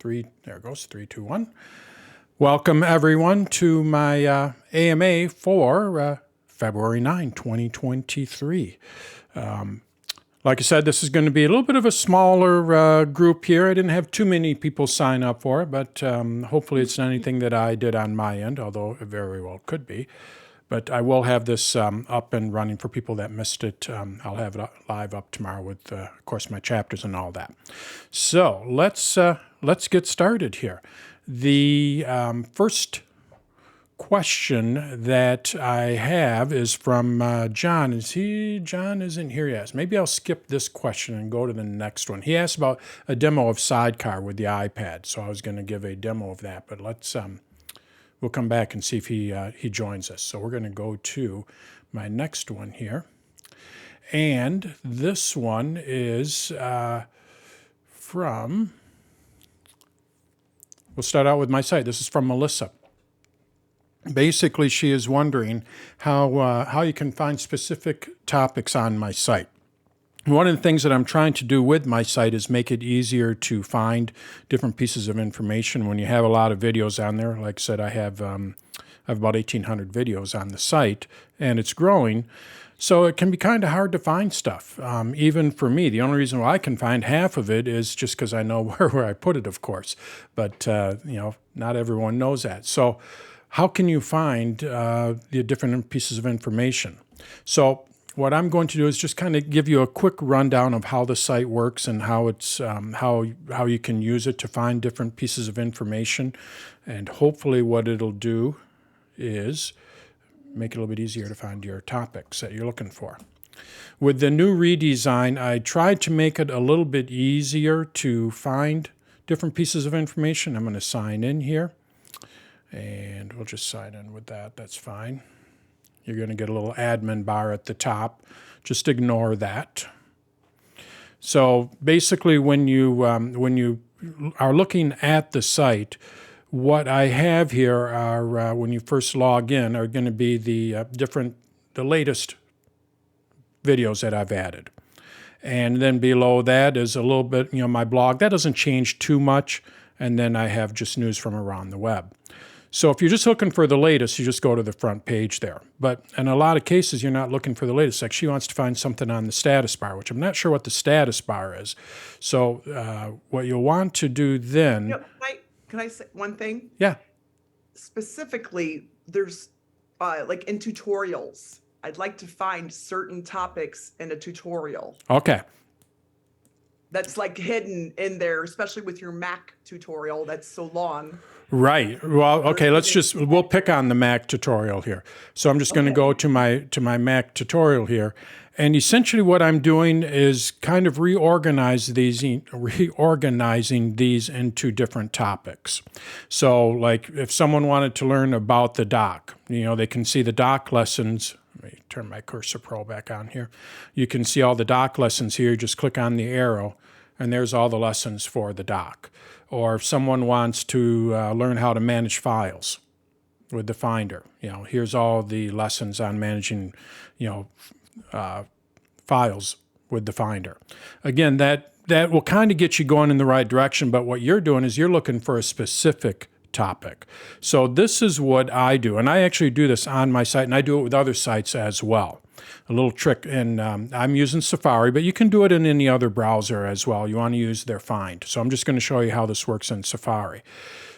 There it goes, 3, 2, 1. Welcome, everyone, to my AMA for February 9, 2023. Like I said, this is going to be a little bit of a smaller group here. I didn't have too many people sign up for it, but hopefully it's not anything that I did on my end, although it very well could be. But I will have this up and running for people that missed it. I'll have it live up tomorrow with, of course, my chapters and all that. So let's get started here. The first question that I have is from John. John isn't here yet. Maybe I'll skip this question and go to the next one. He asked about a demo of Sidecar with the iPad, so I was going to give a demo of that. But we'll come back and see if he joins us. So we're going to go to my next one here. And this one is from, we'll start out with my site. This is from Melissa. Basically, she is wondering how you can find specific topics on my site. One of the things that I'm trying to do with my site is make it easier to find different pieces of information. When you have a lot of videos on there, like I said, I have about 1,800 videos on the site, and it's growing. So it can be kind of hard to find stuff, even for me. The only reason why I can find half of it is just because I know where I put it, of course. But, not everyone knows that. So how can you find the different pieces of information? So what I'm going to do is just kind of give you a quick rundown of how the site works and how it's how you can use it to find different pieces of information. And hopefully what it'll do is make it a little bit easier to find your topics that you're looking for. With the new redesign, I tried to make it a little bit easier to find different pieces of information. I'm going to sign in here, and we'll just sign in with that. That's fine. You're going to get a little admin bar at the top. Just ignore that. So basically, when you are looking at the site, what I have here are, when you first log in, are going to be the latest videos that I've added. And then below that is a little bit, my blog. That doesn't change too much. And then I have just news from around the web. So if you're just looking for the latest, you just go to the front page there. But in a lot of cases, you're not looking for the latest. Like she wants to find something on the status bar, which I'm not sure what the status bar is. So what you'll want to do then... Can I say one thing? Yeah. Specifically, there's like in tutorials, I'd like to find certain topics in a tutorial. Okay. That's like hidden in there, especially with your Mac tutorial that's so long. Right. Well, okay, we'll pick on the Mac tutorial here. So I'm just going to go to my Mac tutorial here. And essentially what I'm doing is kind of reorganizing these into different topics. So like if someone wanted to learn about the dock, they can see the dock lessons. Let me turn my Cursor Pro back on here. You can see all the dock lessons here. Just click on the arrow, and there's all the lessons for the dock. Or if someone wants to learn how to manage files with the Finder, here's all the lessons on managing, files with the Finder. Again, that will kind of get you going in the right direction, but what you're doing is you're looking for a specific topic. So this is what I do, and I actually do this on my site, and I do it with other sites as well. A little trick, and I'm using Safari, but you can do it in any other browser as well. You want to use their Find. So I'm just going to show you how this works in Safari.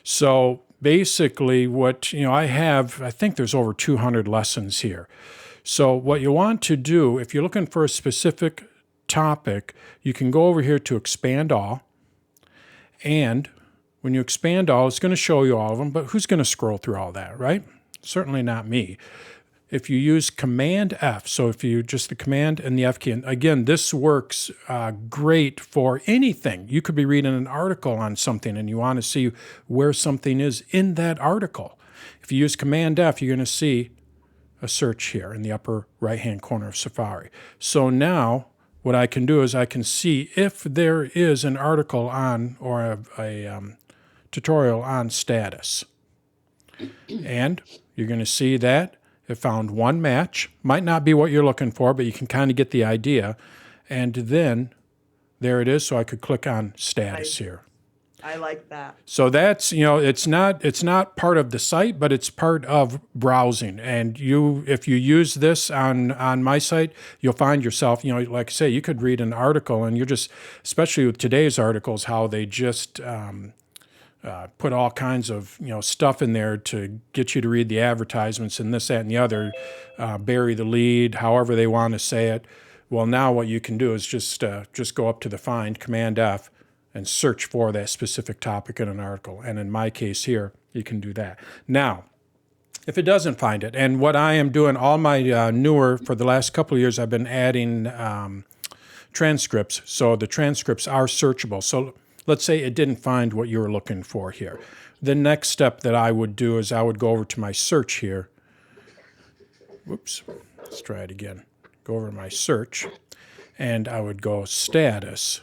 So basically what, I think there's over 200 lessons here. So what you want to do, if you're looking for a specific topic, you can go over here to Expand All, and when you expand all, it's going to show you all of them, but who's going to scroll through all that, right? Certainly not me. If you use Command F, so if you just the Command and the F key, and again, this works great for anything. You could be reading an article on something and you want to see where something is in that article. If you use Command F, you're going to see a search here in the upper right-hand corner of Safari. So now what I can do is I can see if there is an article on or a tutorial on status. And you're going to see that it found one match. Might not be what you're looking for, but you can kind of get the idea. And then there it is. So I could click on status here. I like that. So that's, it's not part of the site, but it's part of browsing. And if you use this on my site, you'll find yourself, like I say, you could read an article and you're just, especially with today's articles, how they just put all kinds of stuff in there to get you to read the advertisements and this, that, and the other, bury the lead, however they want to say it. Well, now what you can do is just go up to the Find, Command F, and search for that specific topic in an article. And in my case here, you can do that. Now, if it doesn't find it, and what I am doing, all my for the last couple of years, I've been adding transcripts. So the transcripts are searchable. So let's say it didn't find what you were looking for here. The next step that I would do is I would go over to my search here. Whoops, let's try it again. Go over to my search, and I would go status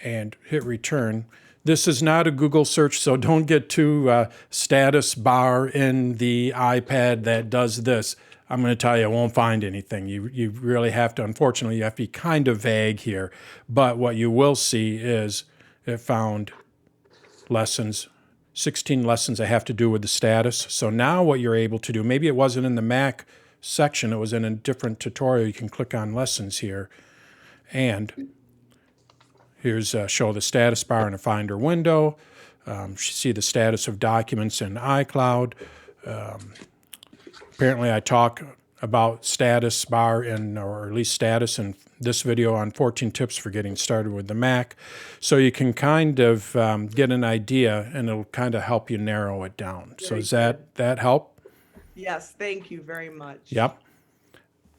and hit return. This is not a Google search, so don't get too status bar in the iPad that does this. I'm going to tell you, it won't find anything. You really have to, unfortunately, you have to be kind of vague here. But what you will see is it found lessons, 16 lessons that have to do with the status. So now what you're able to do, maybe it wasn't in the Mac section, it was in a different tutorial. You can click on lessons here, and here's show the status bar in a Finder window. See the status of documents in iCloud. Apparently I talk about status bar or at least status in this video on 14 tips for getting started with the Mac. So you can kind of get an idea, and it'll kind of help you narrow it down. So does that help? Yes, thank you very much. Yep.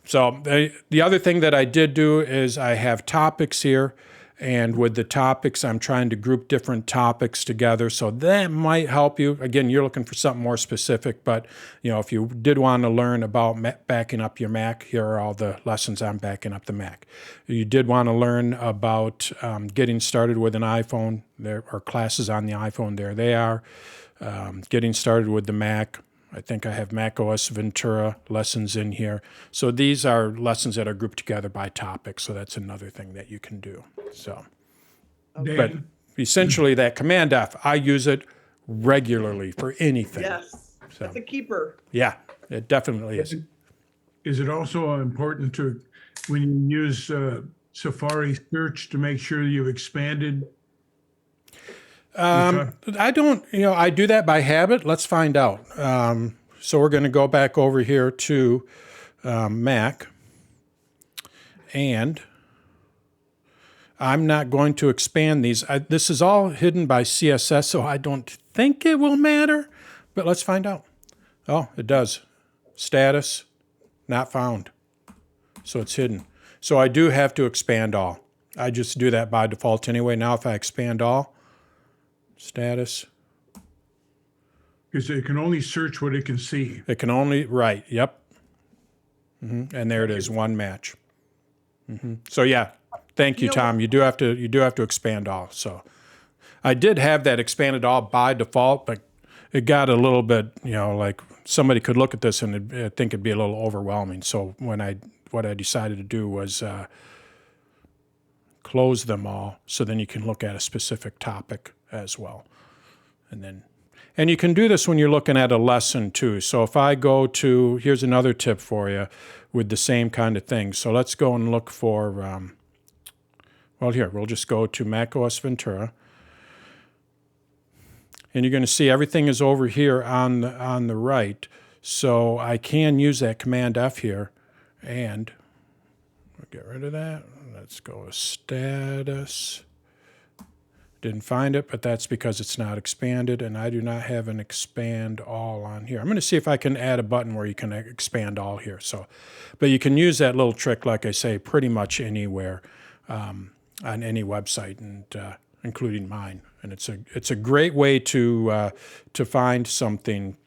So the other thing that I did do is I have topics here, and with the topics, I'm trying to group different topics together. So that might help you. Again, you're looking for something more specific, but if you did want to learn about backing up your Mac, here are all the lessons on backing up the Mac. You did want to learn about getting started with an iPhone. There are classes on the iPhone. There they are. Getting started with the Mac. I think I have Mac OS Ventura lessons in here. So these are lessons that are grouped together by topic. So that's another thing that you can do. So, but essentially that Command F, I use it regularly for anything. Yes, So, it's a keeper. Yeah, it definitely is. Is it also important to, when you use Safari search, to make sure you've expanded? I don't, I do that by habit. Let's find out. So we're going to go back over here to Mac, and I'm not going to expand these. This is all hidden by CSS, so I don't think it will matter, but let's find out. Oh, it does. Status, not found. So it's hidden. So I do have to expand all. I just do that by default anyway. Now if I expand all, status. Because it can only search what it can see. It can only, right, yep. And there it is, one match. So yeah, thank you, Tom. You do have to expand all. So I did have that expanded all by default, but it got a little bit, like somebody could look at this and I think it'd be a little overwhelming. So what I decided to do was close them all, so then you can look at a specific topic as well. And you can do this when you're looking at a lesson too. So if I go to, here's another tip for you with the same kind of thing. So let's go and look for, well here, we'll just go to Mac OS Ventura. And you're going to see everything is over here on the right. So I can use that Command F here, and we'll get rid of that. Let's go with status. Didn't find it, but that's because it's not expanded, and I do not have an expand all on here. I'm going to see if I can add a button where you can expand all here. So, but you can use that little trick, like I say, pretty much anywhere on any website, and including mine. And it's a great way to find something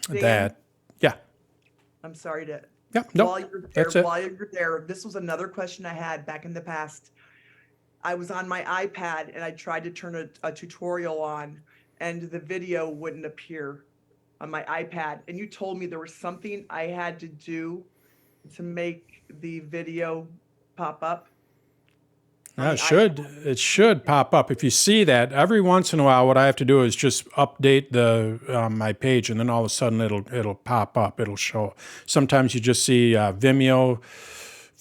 that, yeah. I'm sorry to. Yeah, no, while you're there, that's it. While you're there, this was another question I had back in the past. I was on my iPad and I tried to turn a tutorial on, and the video wouldn't appear on my iPad. And you told me there was something I had to do to make the video pop up. Yeah, it should pop up. If you see that, every once in a while, what I have to do is just update my page, and then all of a sudden it'll pop up. It'll show. Sometimes you just see Vimeo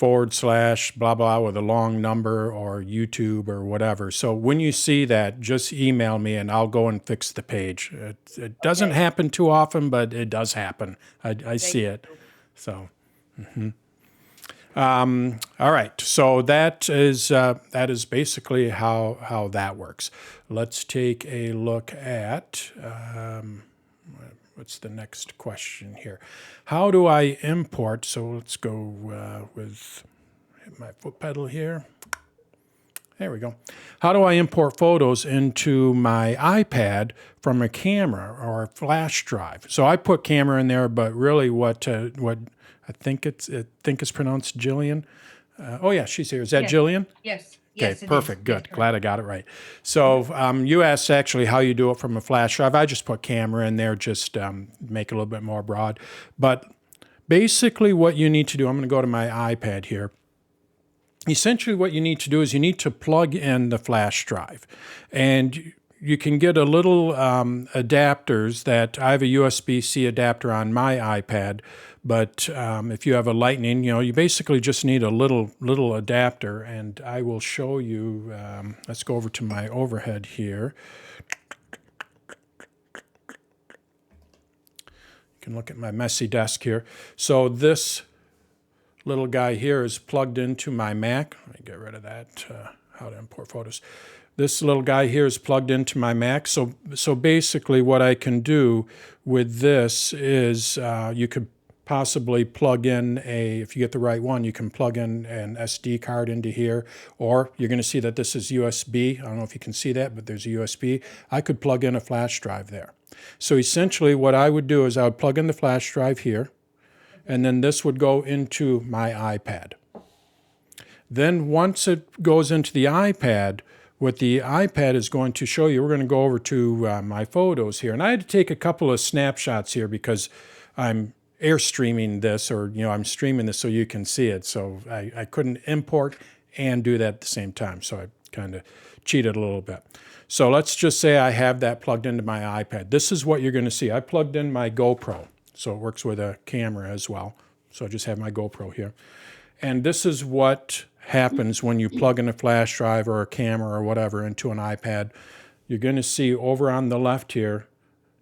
/ blah blah with a long number, or YouTube or whatever. So when you see that, just email me and I'll go and fix the page. It doesn't happen too often, but it does happen. I see it. So. All right, so that is basically how that works. Let's take a look at what's the next question here. How do I import? So let's go with hit my foot pedal here. There we go. How do I import photos into my iPad from a camera or a flash drive? So I put camera in there, but really what I think it's pronounced Jillian. Oh yeah, she's here. Is that Jillian? Yes. Okay, Yes, it perfect. is. Good. That's Glad I got it right. So you asked actually how you do it from a flash drive. I just put camera in there, just make it a little bit more broad. But basically what you need to do, I'm going to go to my iPad here. Essentially what you need to do is you need to plug in the flash drive. And you can get a little adapters that I have a USB-C adapter on my iPad, but if you have a Lightning, you basically just need a little adapter, and I will show you. Let's go over to my overhead here. You can look at my messy desk here. So this little guy here is plugged into my Mac. Let me get rid of that, how to import photos. This little guy here is plugged into my Mac. So basically what I can do with this is you could possibly plug in if you get the right one, you can plug in an SD card into here, or you're going to see that this is USB. I don't know if you can see that, but there's a USB. I could plug in a flash drive there. So essentially what I would do is I would plug in the flash drive here, and then this would go into my iPad. Then once it goes into the iPad, what the iPad is going to show you, we're going to go over to my photos here. And I had to take a couple of snapshots here because I'm Airstreaming this, or I'm streaming this so you can see it. So I couldn't import and do that at the same time. So I kind of cheated a little bit. So let's just say I have that plugged into my iPad. This is what you're going to see. I plugged in my GoPro. So it works with a camera as well. So I just have my GoPro here. And this is what happens when you plug in a flash drive or a camera or whatever into an iPad. You're going to see over on the left here,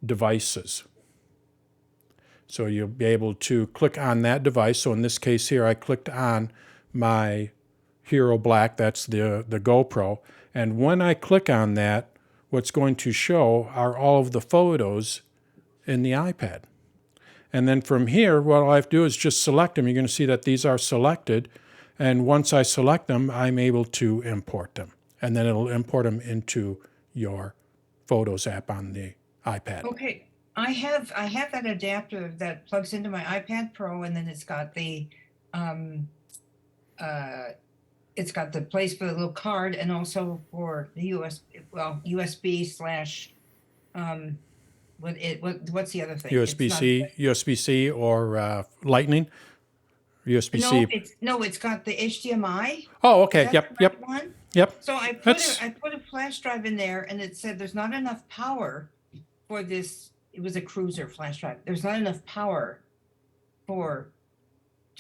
devices. So you'll be able to click on that device. So in this case here, I clicked on my Hero Black, that's the GoPro. And when I click on that, what's going to show are all of the photos in the iPad. And then from here, what I have to do is just select them. You're going to see that these are selected. And once I select them, I'm able to import them. And then it'll import them into your Photos app on the iPad. Okay. I have that adapter that plugs into my iPad Pro, and then it's got the place for the little card, and also for the USB / what's the other thing? USB-C or Lightning? USB-C. It's got the HDMI. Oh, okay. Is that Yep. the right one? Yep. So I put a flash drive in there, and it said there's not enough power for this. It was a cruiser flash drive. There's not enough power to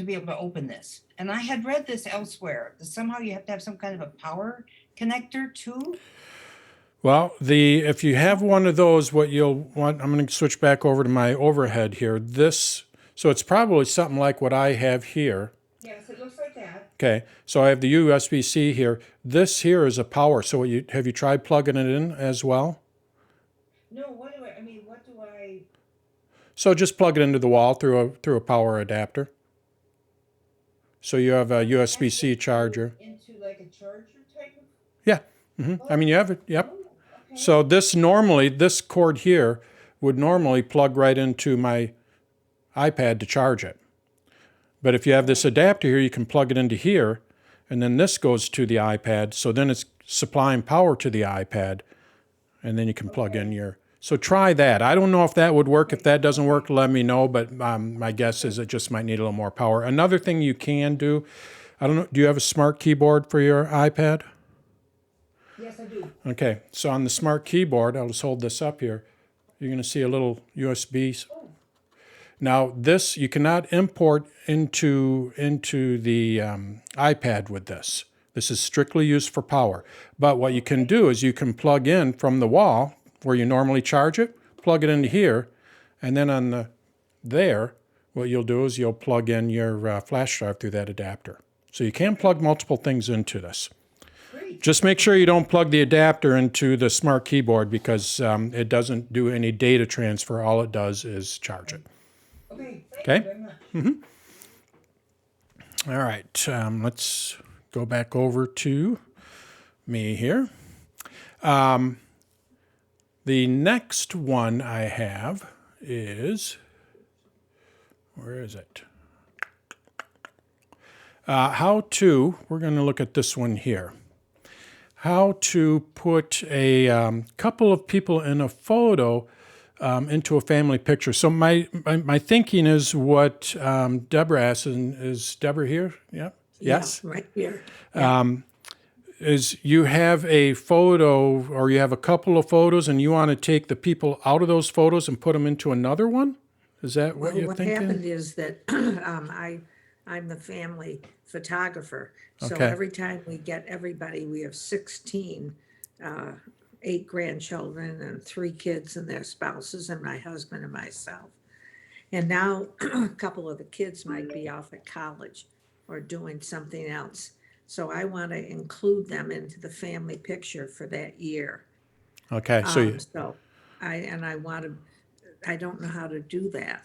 be able to open this. And I had read this elsewhere. Somehow you have to have some kind of a power connector too. Well, if you have one of those, what you'll want, I'm going to switch back over to my overhead here. So it's probably something like what I have here. Yes, it looks like that. Okay, so I have the USB-C here. This here is a power. So have you tried plugging it in as well? No, what do I? So just plug it into the wall through a power adapter. So you have a USB-C charger. Into like a charger type of? Yeah. I mean, you have it. Yep. Okay. So this cord here would normally plug right into my iPad to charge it. But if you have this adapter here, you can plug it into here, and then this goes to the iPad. So then it's supplying power to the iPad, and then you can plug in your. So try that. I don't know if that would work. If that doesn't work, let me know. But my guess is it just might need a little more power. Another thing you can do, I don't know, do you have a smart keyboard for your iPad? Yes, I do. Okay, so on the smart keyboard, I'll just hold this up here. You're going to see a little USB. Now, this you cannot import into the iPad with this. This is strictly used for power. But what you can do is you can plug in from the wall where you normally charge it, plug it into here, and then on there, what you'll do is you'll plug in your flash drive through that adapter. So you can plug multiple things into this. Great. Just make sure you don't plug the adapter into the smart keyboard because it doesn't do any data transfer. All it does is charge it. Okay. Thank Okay. you very much. All right, let's go back over to me here. The next one I have is, where is it? We're going to look at this one here. How to put a couple of people in a photo into a family picture. So my thinking is what Deborah asked, and is Deborah here? Yeah. Yes. Yeah, right here. Is you have a photo or you have a couple of photos and you want to take the people out of those photos and put them into another one? Is that what Well, you're what thinking? happened is that I'm the family photographer. So Okay. every time we get everybody, we have 16, 8 grandchildren and 3 kids and their spouses and my husband and myself. And now a couple of the kids might be off at college or doing something else. So I want to include them into the family picture for that year. Okay, so So I don't know how to do that.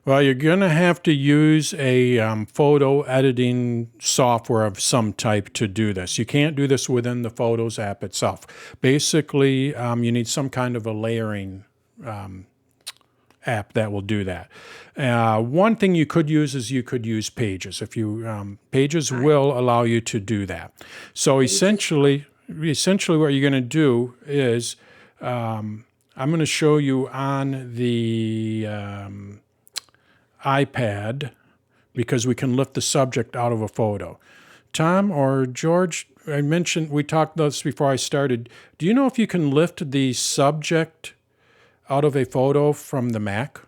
well, you're going to have to use a photo editing software of some type to do this. You can't do this within the Photos app itself. Basically, you need some kind of a layering app that will do that. One thing you could use is you could use Pages. If you Pages will allow you to do that. So essentially, what you're going to do is I'm going to show you on the iPad because we can lift the subject out of a photo. Tom or George, we talked about this before I started. Do you know if you can lift the subject out of a photo from the Mac?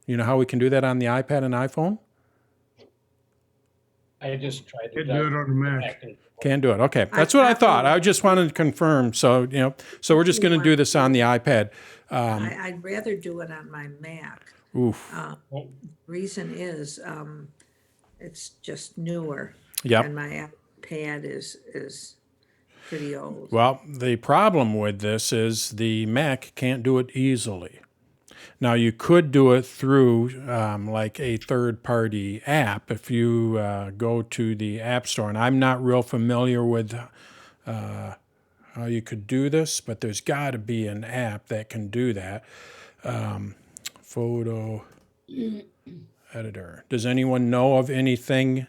You know how we can do that on the iPad and iPhone? I just tried to Can't do it on the Mac. Can do it. Okay, that's what I thought. I just wanted to confirm. So so we're just going to do this on the iPad. I'd rather do it on my Mac. Oof. Reason is it's just newer. Yep. And my iPad is pretty old. Well, the problem with this is the Mac can't do it easily. Now, you could do it through like a third-party app if you go to the App Store. And I'm not real familiar with how you could do this, but there's got to be an app that can do that. Photo editor. Does anyone know of anything?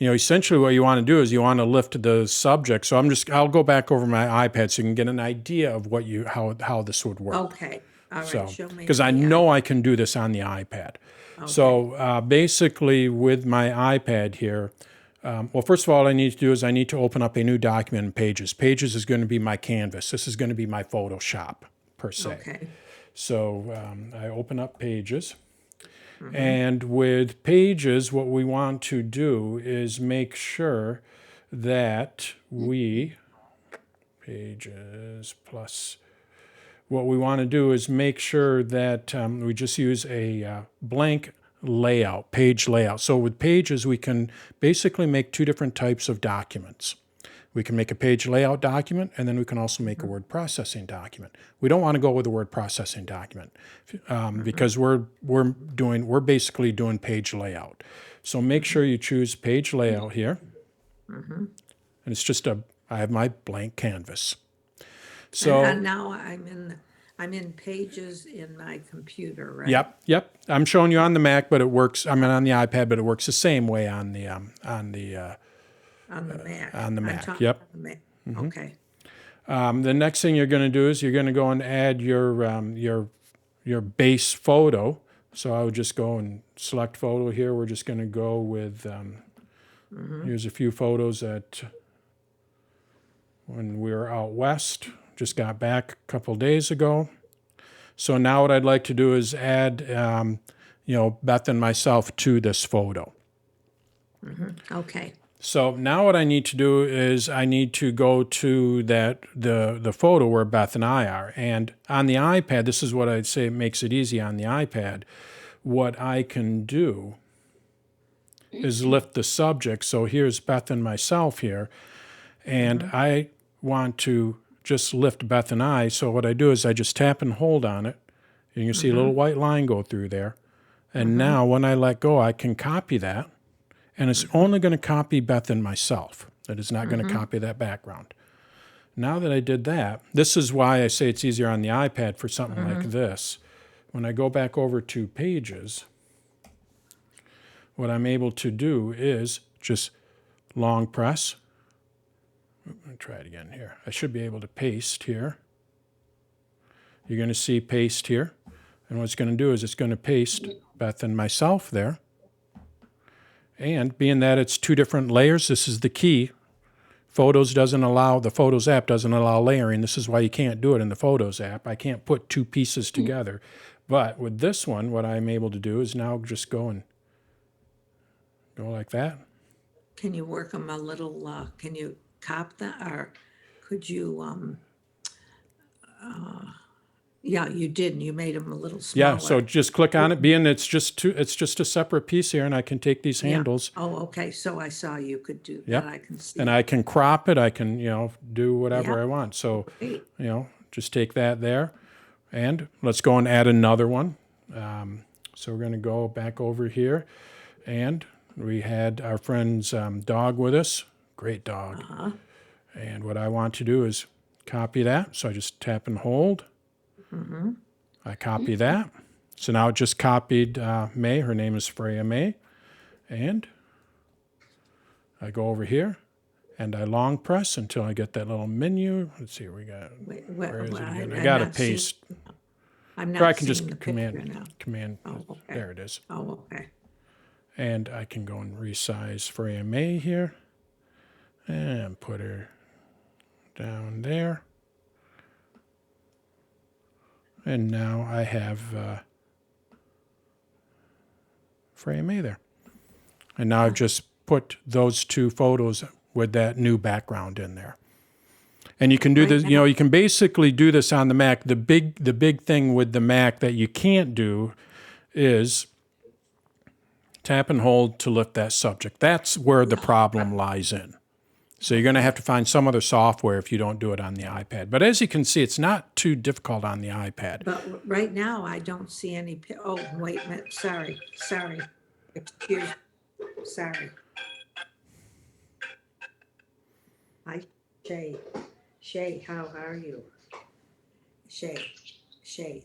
Essentially what you want to do is you want to lift the subject. So I'll go back over my iPad so you can get an idea of how this would work. Okay. All right. Show me. Because I know I can do this on the iPad. Okay. So basically with my iPad here, well, first of all, I need to do is I need to open up a new document in Pages. Pages is going to be my canvas. This is going to be my Photoshop, per se. Okay. So I open up Pages. And with Pages, what we want to do is make sure that Pages plus, what we want to do is make sure that we just use a blank layout, page layout. So with Pages, we can basically make 2 different types of documents. We can make a page layout document, and then we can also make a word processing document. We don't want to go with a word processing document because we're basically doing page layout. So make sure you choose page layout here, and it's just I have my blank canvas. So And now I'm in Pages in my computer, right? Yep. I'm showing you on the Mac, but it works. I mean, on the iPad, but it works the same way on the On the Mac. on the I'm Mac, talking yep. on the Mac. Okay. The next thing you're going to do is you're going to go and add your base photo. So I would just go and select photo here. We're just going to go with here's a few photos that when we were out west. Just got back a couple days ago. So now what I'd like to do is add, Beth and myself to this photo. Okay. So now what I need to do is I need to go to the photo where Beth and I are. And on the iPad, this is what I'd say makes it easy on the iPad. What I can do is lift the subject. So here's Beth and myself here. And I want to just lift Beth and I. So what I do is I just tap and hold on it. And you can see a little white line go through there. And now when I let go, I can copy that. And it's only going to copy Beth and myself. It is not going to copy that background. Now that I did that, this is why I say it's easier on the iPad for something like this. When I go back over to Pages, what I'm able to do is just long press. Let me try it again here. I should be able to paste here. You're going to see paste here. And what it's going to do is it's going to paste Beth and myself there. And being that it's two different layers, this is the key. The Photos app doesn't allow layering. This is why you can't do it in the Photos app. I can't put two pieces together. But with this one, what I'm able to do is now just go like that. Can you work them a little, can you cop that, or could you, yeah, you did, and you made them a little smaller. Yeah, so just click on it, being it's just a separate piece here, and I can take these Yeah. handles. Oh, okay, so I saw you could do Yep. that, I can see. And I can crop it. I can, do whatever Yep. I want. So, Great. just take that there. And let's go and add another one. So we're going to go back over here. And we had our friend's dog with us. Great dog. And what I want to do is copy that. So I just tap and hold. I copy that. So now it just copied May. Her name is Freya May. And I go over here. And I long press until I get that little menu. Let's see, we got. Where is it again? I got to paste. I'm Or I not can seeing just the picture now. command. Oh, okay. There it is. Oh, okay. And I can go and resize Freya May here, and put her down there. And now I have Freya May there. And now I've just put those two photos with that new background in there. And you can do this, you can basically do this on the Mac. The big thing with the Mac that you can't do is tap and hold to lift that subject. That's where the problem lies in. So you're going to have to find some other software if you don't do it on the iPad. But as you can see, it's not too difficult on the iPad. But right now, I don't see any, oh, wait a minute, sorry, excuse, sorry. Hi, Shay, how are you? Shay,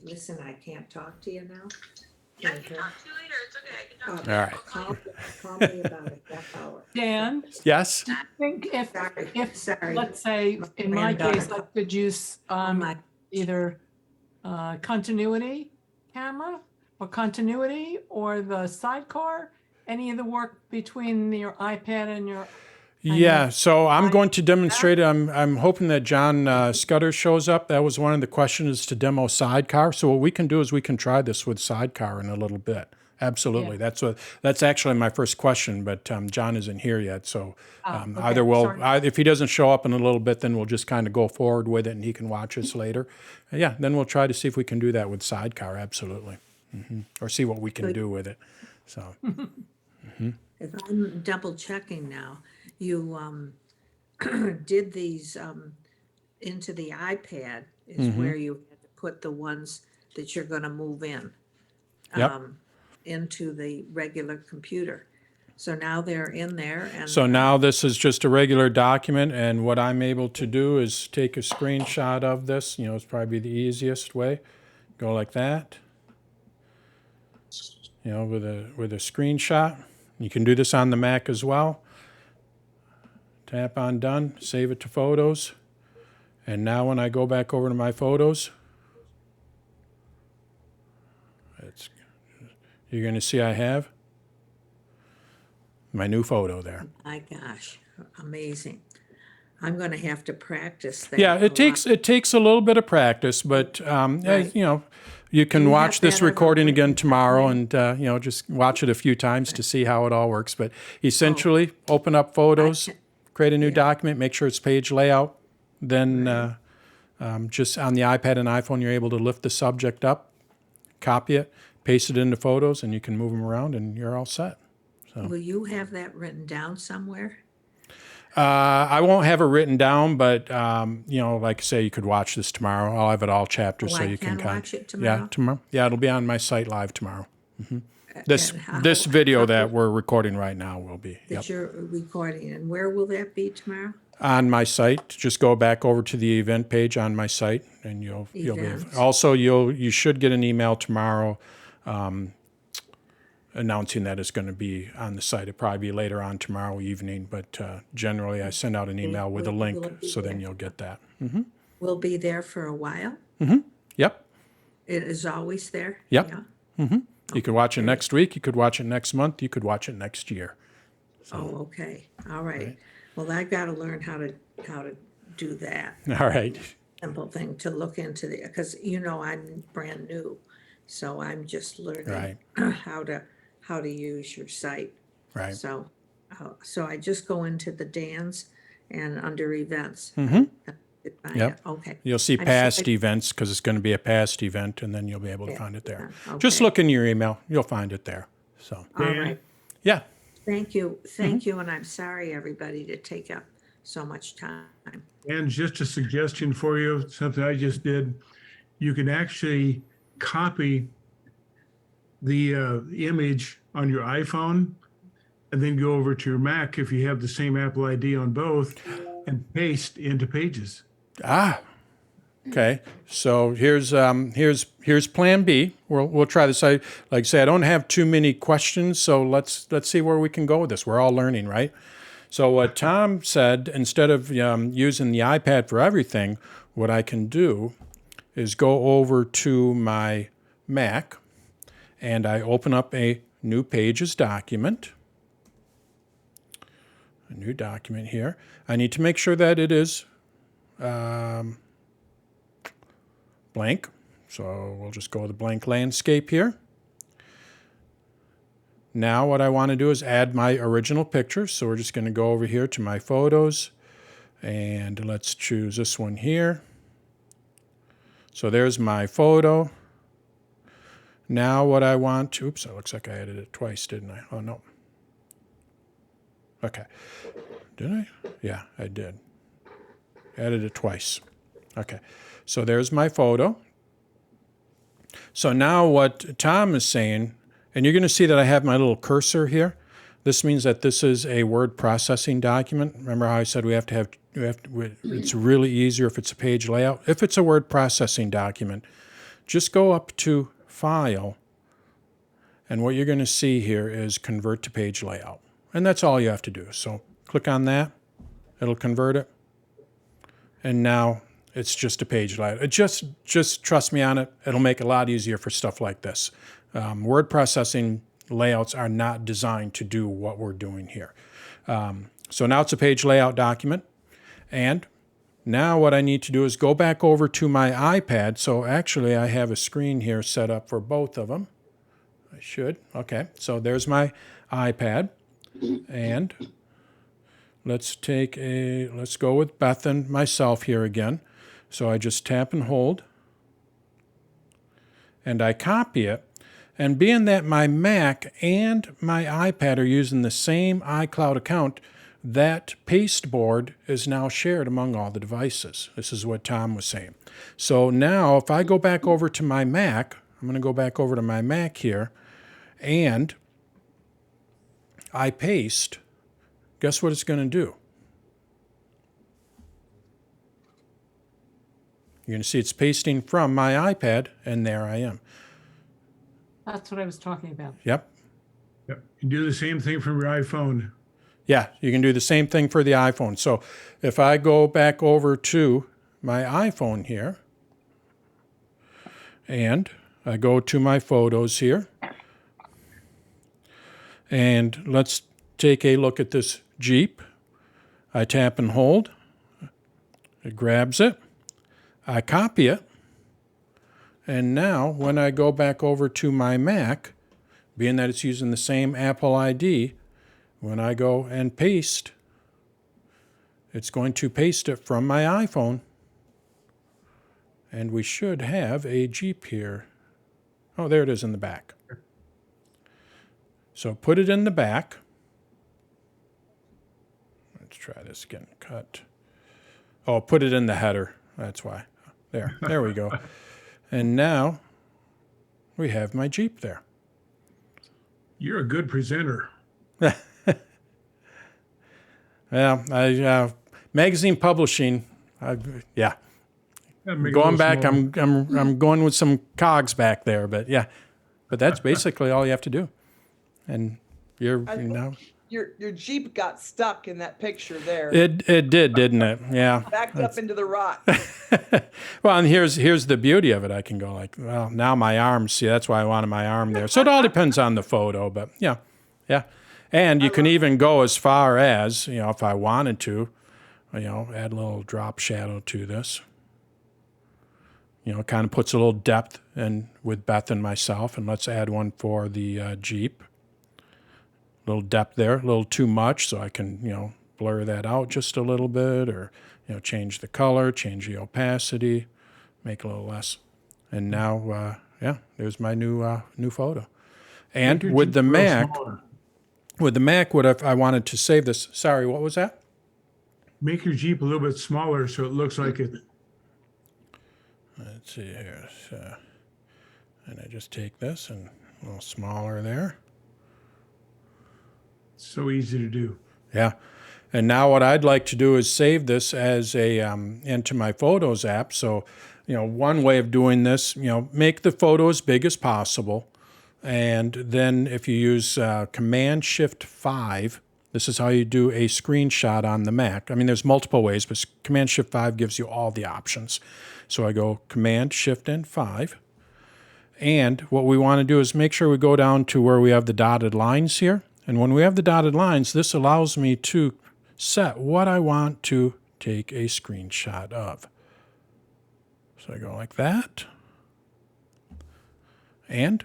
listen, I can't talk to you now. Yeah, I can talk to you later. It's okay. I can talk. All right. Call me about it, that hour. Dan, Yes? I think if, Sorry. let's say, in my case, I could use my- either continuity camera or continuity or the Sidecar, any of the work between your iPad and your. Yeah, so I'm going to demonstrate it. I'm hoping that John Scudder shows up. That was one of the questions to demo Sidecar. So what we can do is we can try this with Sidecar in a little bit. Absolutely. Yeah. That's actually my first question, but John isn't here yet. So okay, either if he doesn't show up in a little bit, then we'll just kind of go forward with it and he can watch us later. Yeah, then we'll try to see if we can do that with Sidecar. Absolutely. Or see what we can do with it. So. If I'm double checking now, you did these into the iPad is where you had to put the ones that you're going to move in Yep. Into the regular computer. So now they're in there, and So now this is just a regular document, and what I'm able to do is take a screenshot of this. It's probably the easiest way. Go like that. With a screenshot. You can do this on the Mac as well. Tap on done, save it to photos. And now when I go back over to my photos, you're going to see I have my new photo there. my gosh, amazing. I'm gonna have to practice that. Yeah, a lot. it takes a little bit of practice, but Right. you know, you can Do you watch have this that on a recording again written tomorrow, document? and you know, just watch it a few times to see how it all works. But essentially, open up photos, can- create a new yeah. document, make sure it's page layout. Then just on the iPad and iPhone, you're able to lift the subject up, copy it, paste it into photos, and you can move them around, and you're all set. Will you have that written down somewhere? I won't have it written down, but you know, like I say, you could watch this tomorrow. I'll have it all chapters, Oh, so I you can can watch it Yeah, tomorrow? tomorrow. Yeah, it'll be on my site live tomorrow. This And how- this video how- that we're recording right now will be That you're recording, and where will that be tomorrow? on my site. Just go back over to the event page on my site, and you'll be Events. also you should get an email tomorrow. Announcing that it's going to be on the site. It'll probably be later on tomorrow evening, but generally I send out an email with a Will link, it be so then there? you'll get that. We'll be there for a while. Yep. It is always there? Yep. Yeah. You could watch it next week. You could watch it next month. You could watch it next year. Oh, okay. All right. Well, I've got to learn how to do that All right. simple thing to look into because I'm brand new, so I'm just learning how to use your site. Right. So I just go into the Dan's and under events. Yep. Okay. You'll see I'm past sorry. events because it's going to be a past event, and then you'll be able to find it there. Okay. Just look in your email. You'll find it there. So, All right. yeah. Thank you. Thank you. And I'm sorry, everybody, to take up so much time. And just a suggestion for you, something I just did, you can actually copy the image on your iPhone and then go over to your Mac if you have the same Apple ID on both and paste into Pages. Okay. So here's Plan B. We'll try this. Like I say, I don't have too many questions, so let's see where we can go with this. We're all learning, right? So what Tom said, instead of using the iPad for everything, what I can do is go over to my Mac, and I open up a new Pages document. A new document here. I need to make sure that it is blank. So we'll just go with a blank landscape here. Now what I want to do is add my original picture. So we're just going to go over here to my photos, and let's choose this one here. So there's my photo. Now what I want to, oops, it looks like I added it twice, didn't I? Oh, no. Okay. Did I? Yeah, I did. Added it twice. Okay. So there's my photo. So now what Tom is saying, and you're going to see that I have my little cursor here. This means that this is a word processing document. Remember how I said it's really easier if it's a page layout. If it's a word processing document, just go up to File, and what you're going to see here is Convert to Page Layout. And that's all you have to do. So click on that. It'll convert it. And now it's just a page layout. It just trust me on it. It'll make it a lot easier for stuff like this. Word processing layouts are not designed to do what we're doing here. So now it's a page layout document. And now what I need to do is go back over to my iPad. So actually I have a screen here set up for both of them. I should. Okay. So there's my iPad. And let's go with Beth and myself here again. So I just tap and hold, and I copy it. And being that my Mac and my iPad are using the same iCloud account, that pasteboard is now shared among all the devices. This is what Tom was saying. So now if I go back over to my Mac, I'm going to go back over to my Mac here, and I paste, guess what it's going to do? You're going to see it's pasting from my iPad, and there I am. That's what I was talking about. Yep. Yep. You do the same thing from your iPhone. Yeah, you can do the same thing for the iPhone. So if I go back over to my iPhone here, and I go to my photos here, and let's take a look at this Jeep. I tap and hold. It grabs it. I copy it. And now when I go back over to my Mac, being that it's using the same Apple ID, when I go and paste, it's going to paste it from my iPhone. And we should have a Jeep here. Oh, there it is in the back. So put it in the back. Let's try this again. Cut. Oh, put it in the header. That's why. There we go. And now we have my Jeep there. You're a good presenter. Yeah, magazine publishing. Yeah. Going back, I'm going with some cogs back there, but yeah, but that's basically all you have to do. And you're I think your Jeep got stuck in that picture there. it did, didn't it? Yeah. Backed up into the rock. Well, and here's the beauty of it. I can go like, well, now my arm. See, that's why I wanted my arm there. So it all depends on the photo, but yeah. And you can even go as far as, if I wanted to, add a little drop shadow to this. It kind of puts a little depth in with Beth and myself, and let's add one for the Jeep. A little depth there, a little too much, so I can, blur that out just a little bit, or, change the color, change the opacity, make it a little less. And now, there's my new photo. And with the Mac, what if I wanted to save this? Sorry, what was that? Make your Jeep a little bit smaller so it looks like it. Let's see here. And I just take this and a little smaller there. So easy to do. Yeah. And now what I'd like to do is save this as a into my Photos app. So, one way of doing this, make the photo as big as possible. And then if you use Command-Shift-5, this is how you do a screenshot on the Mac. I mean, there's multiple ways, but Command-Shift-5 gives you all the options. So I go Command-Shift and 5. And what we want to do is make sure we go down to where we have the dotted lines here. And when we have the dotted lines, this allows me to set what I want to take a screenshot of. So I go like that. And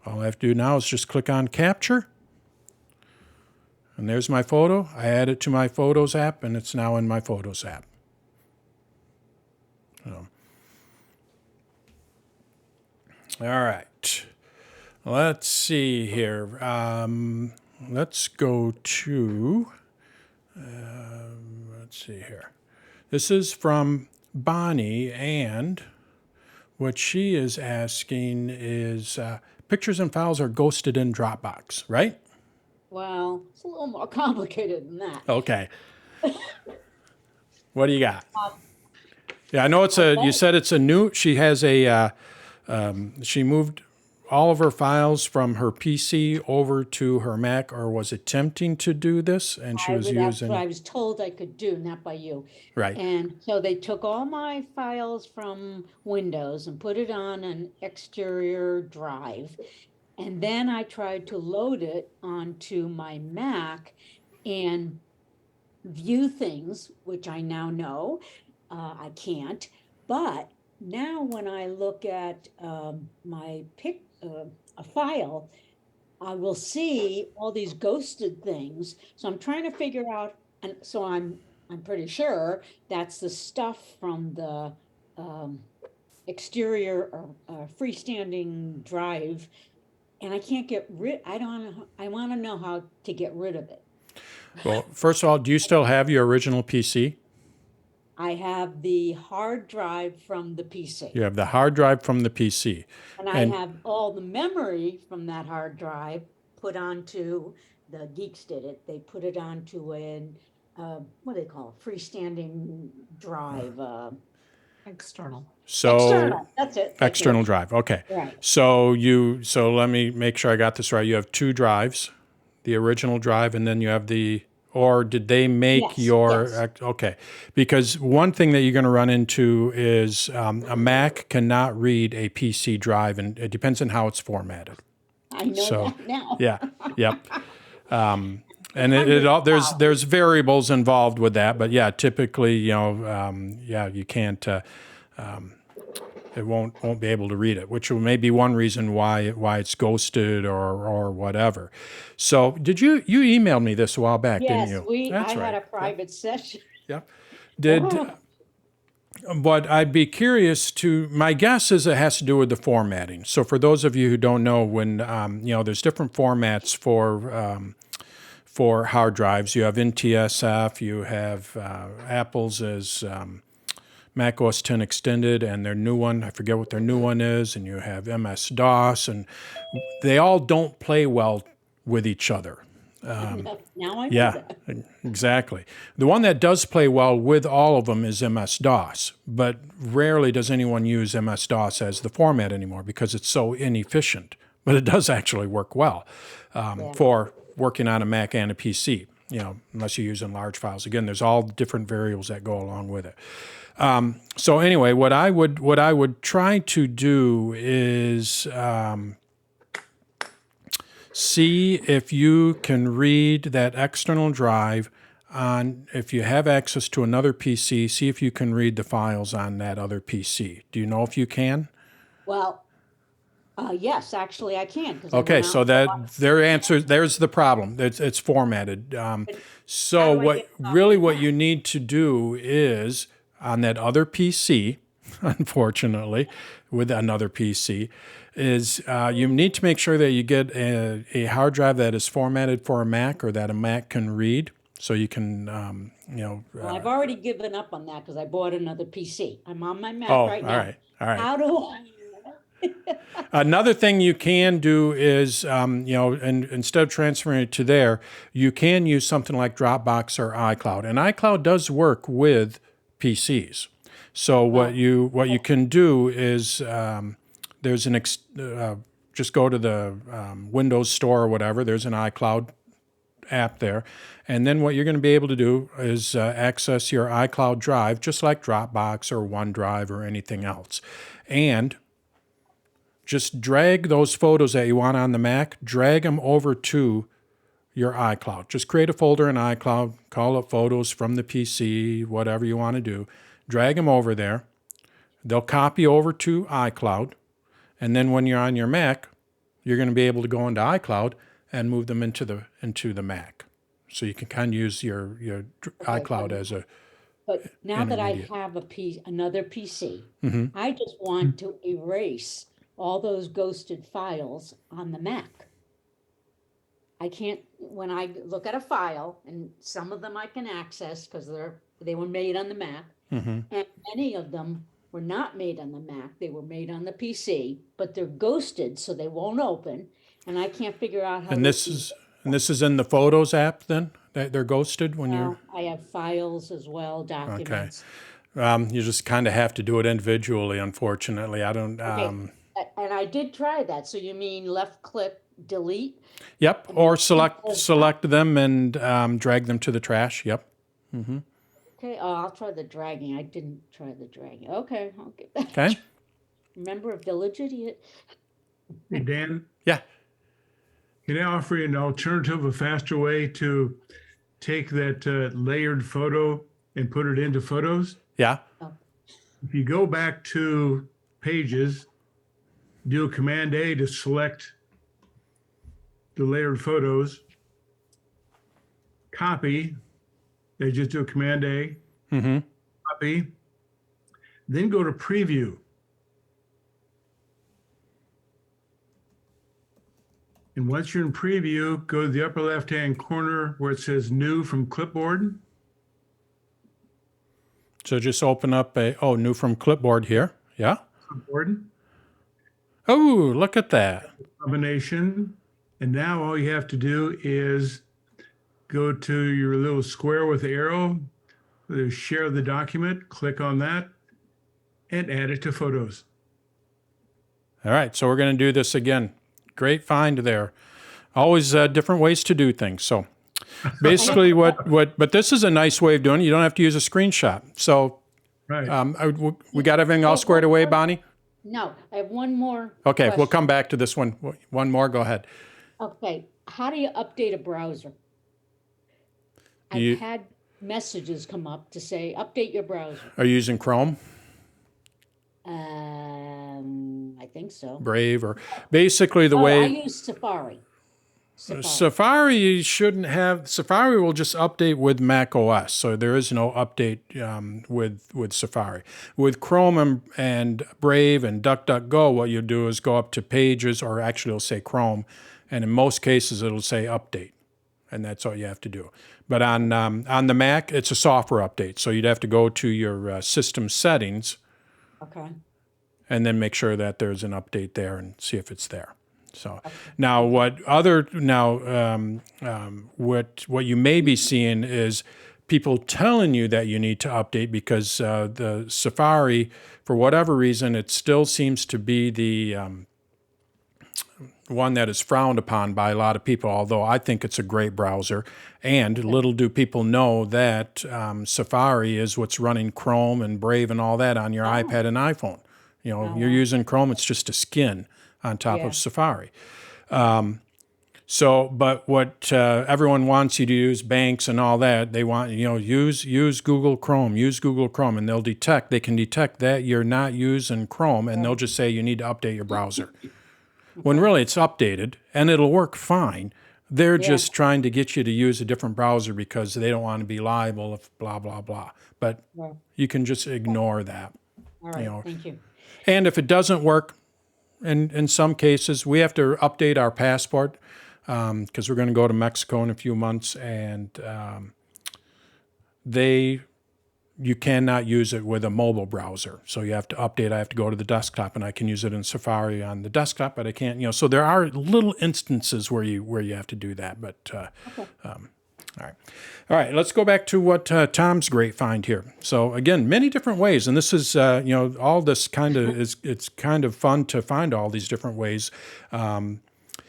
all I have to do now is just click on Capture. And there's my photo. I add it to my Photos app, and it's now in my Photos app. So. All right. Let's see here. Let's go to, let's see here. This is from Bonnie, and what she is asking is pictures and files are ghosted in Dropbox, right? Well, it's a little more complicated than that. Okay. What do you got? Yeah, I know you said it's a new, she has she moved all of her files from her PC over to her Mac, or was attempting to do this, and she was That's using. what I was told I could do, not by you. Right. And so they took all my files from Windows and put it on an exterior drive. And then I tried to load it onto my Mac and view things, which I now know I can't. But now when I look at a file, I will see all these ghosted things. So I'm trying to figure out, and so I'm pretty sure that's the stuff from the exterior or freestanding drive, and I can't get rid. I want to know how to get rid of it. Well, first of all, do you still have your original PC? I have the hard drive from the PC. You have the hard drive from the PC. And I have all the memory from that hard drive put onto, the geeks did it, they put it onto an, what do they call it, freestanding drive. External. External, that's it. External drive, okay. Right. So let me make sure I got this right. You have two drives, the original drive, and then you have or did they make Yes. Okay. Because one thing that you're going to run into is a Mac cannot read a PC drive, and it depends on how it's formatted. I know that now. Yeah, yep. And it all, there's variables involved with that, but yeah, typically, you can't, it won't be able to read it, which may be one reason why it's ghosted or whatever. So you emailed me this a while back, didn't Yes, you? I had a private session. Yeah. But I'd be curious my guess is it has to do with the formatting. So for those of you who don't know, when, there's different formats for hard drives. You have NTSF, you have Apple's as Mac OS 10 Extended, and their new one, I forget what their new one is, and you have MS-DOS, and they all don't play well with each other. Now I know Yeah, that. exactly. The one that does play well with all of them is MS-DOS, but rarely does anyone use MS-DOS as the format anymore because it's so inefficient. But it does actually work well for working on a Mac and a PC, unless you're using large files. Again, there's all different variables that go along with it. So anyway, what I would try to do is see if you can read that external drive if you have access to another PC, see if you can read the files on that other PC. Do you know if you can? Well, yes, actually I can. Okay, so their answer, there's the problem. It's formatted. So what you need to do is on that other PC, unfortunately, with another PC, is you need to make sure that you get a hard drive that is formatted for a Mac or that a Mac can read, so you can, Well, I've already given up on that because I bought another PC. I'm on my Mac oh, right all now. right, all right. How do I? Another thing you can do is, and instead of transferring it to there, you can use something like Dropbox or iCloud, and iCloud does work with PCs. So what you can do is there's just go to the Windows Store or whatever. There's an iCloud app there, and then what you're going to be able to do is access your iCloud drive, just like Dropbox or OneDrive or anything else, and just drag those photos that you want on the Mac, drag them over to your iCloud. Just create a folder in iCloud, call it Photos from the PC, whatever you want to do. Drag them over there. They'll copy over to iCloud. And then when you're on your Mac, you're going to be able to go into iCloud and move them into the Mac. So you can kind of use your iCloud as a... But now that I intermediate. have another PC, Mhm. I just want to erase all those ghosted files on the Mac. I can't, when I look at a file, and some of them I can access because they were made on the Mac, Mhm. and many of them were not made on the Mac. They were made on the PC, but they're ghosted, so they won't open, and I can't figure out how. And this is in the Photos app then? That they're ghosted when you're... I have files as well, documents. You just kind of have to do it individually, unfortunately. I don't... And I did try that. So you mean left click, delete? Yep, or select them and drag them to the trash. Yep. Mm-hmm. Okay, I'll try the dragging. I didn't try the dragging. Okay, I'll get that. Okay. Remember a village idiot? Hey, Dan, Yeah. can I offer you an alternative, a faster way to take that layered photo and put it into Photos? Yeah. If you go back to Pages, do a Command A to select the layered photos, copy, they just do a Command A, Mm-hmm. copy, then go to Preview. And once you're in Preview, go to the upper left-hand corner where it says New from Clipboard. So just open up new from Clipboard here. Yeah. Clipboard Oh, look at that. combination. And now all you have to do is go to your little square with the arrow, share the document, click on that, and add it to Photos. All right. So we're going to do this again. Great find there. Always different ways to do things. So basically but this is a nice way of doing it. You don't have to use a screenshot. So Right. we got everything all squared away, Bonnie? No, I have one more. Okay. We'll question. come back to this one. One more. Go ahead. Okay, how do you update a browser? You- I've had messages come up to say, update your browser. Are you using Chrome, I think so. Brave, or basically the Oh, I way use Safari. Safari shouldn't have. Safari will just update with Mac OS, so there is no update with Safari. With Chrome and Brave and DuckDuckGo, what you do is go up to Pages, or actually it'll say Chrome, and in most cases it'll say Update, and that's all you have to do. But on the Mac, it's a software update, so you'd have to go to your system settings Okay. and then make sure that there's an update there and see if it's there. So now, what you may be seeing is people telling you that you need to update because the Safari, for whatever reason, it still seems to be the one that is frowned upon by a lot of people. Although I think it's a great browser, and little do people know that Safari is what's running Chrome and Brave and all that on your iPad and iPhone. You know, you're using Chrome; it's just a skin on top of Safari. But what everyone wants you to use, banks and all that, they want, use Google Chrome, and they can detect that you're not using Chrome, and they'll just say you need to update your browser. When really it's updated, and it'll work fine. They're just trying to get you to use a different browser because they don't want to be liable if blah, blah, blah. But you can just ignore that. All right, thank you. And if it doesn't work, in some cases, we have to update our passport because we're going to go to Mexico in a few months, and you cannot use it with a mobile browser. So you have to update. I have to go to the desktop, and I can use it in Safari on the desktop, but I can't. So there are little instances where you have to do that. But all right. Let's go back to what Tom's great find here. So again, many different ways, and this is all this kind of is. It's kind of fun to find all these different ways.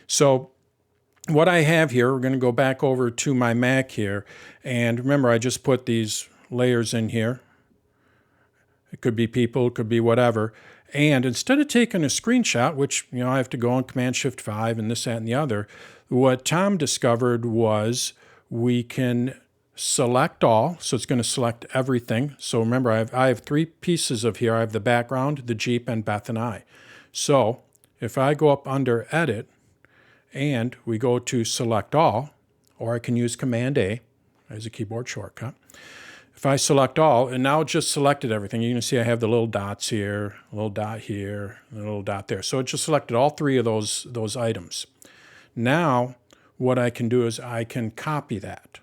So what I have here, we're going to go back over to my Mac here, and remember, I just put these layers in here. It could be people, it could be whatever. And instead of taking a screenshot, which I have to go on Command-Shift-5 and this, that, and the other, what Tom discovered was we can select all. So it's going to select everything. So remember, I have three pieces of here. I have the background, the Jeep, and Beth and I. So if I go up under Edit and we go to Select All, or I can use Command-A as a keyboard shortcut. If I select all, and now it just selected everything, you can see I have the little dots here, a little dot here, and a little dot there. So it just selected all three of those items. Now, what I can do is I can copy that.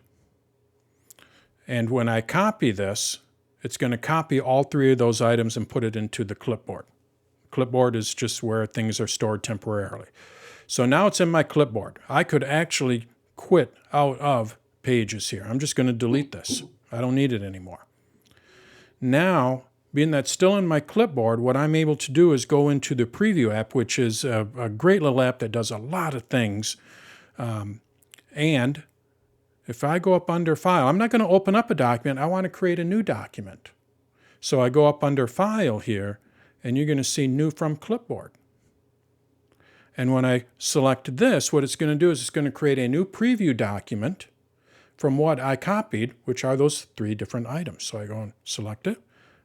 And when I copy this, it's going to copy all three of those items and put it into the clipboard. Clipboard is just where things are stored temporarily. So now it's in my clipboard. I could actually quit out of Pages here. I'm just going to delete this. I don't need it anymore. Now, being that's still in my clipboard, what I'm able to do is go into the Preview app, which is a great little app that does a lot of things. And if I go up under File, I'm not going to open up a document. I want to create a new document. So I go up under File here, and you're going to see New from Clipboard. And when I select this, what it's going to do is it's going to create a new preview document from what I copied, which are those three different items. So I go and select it,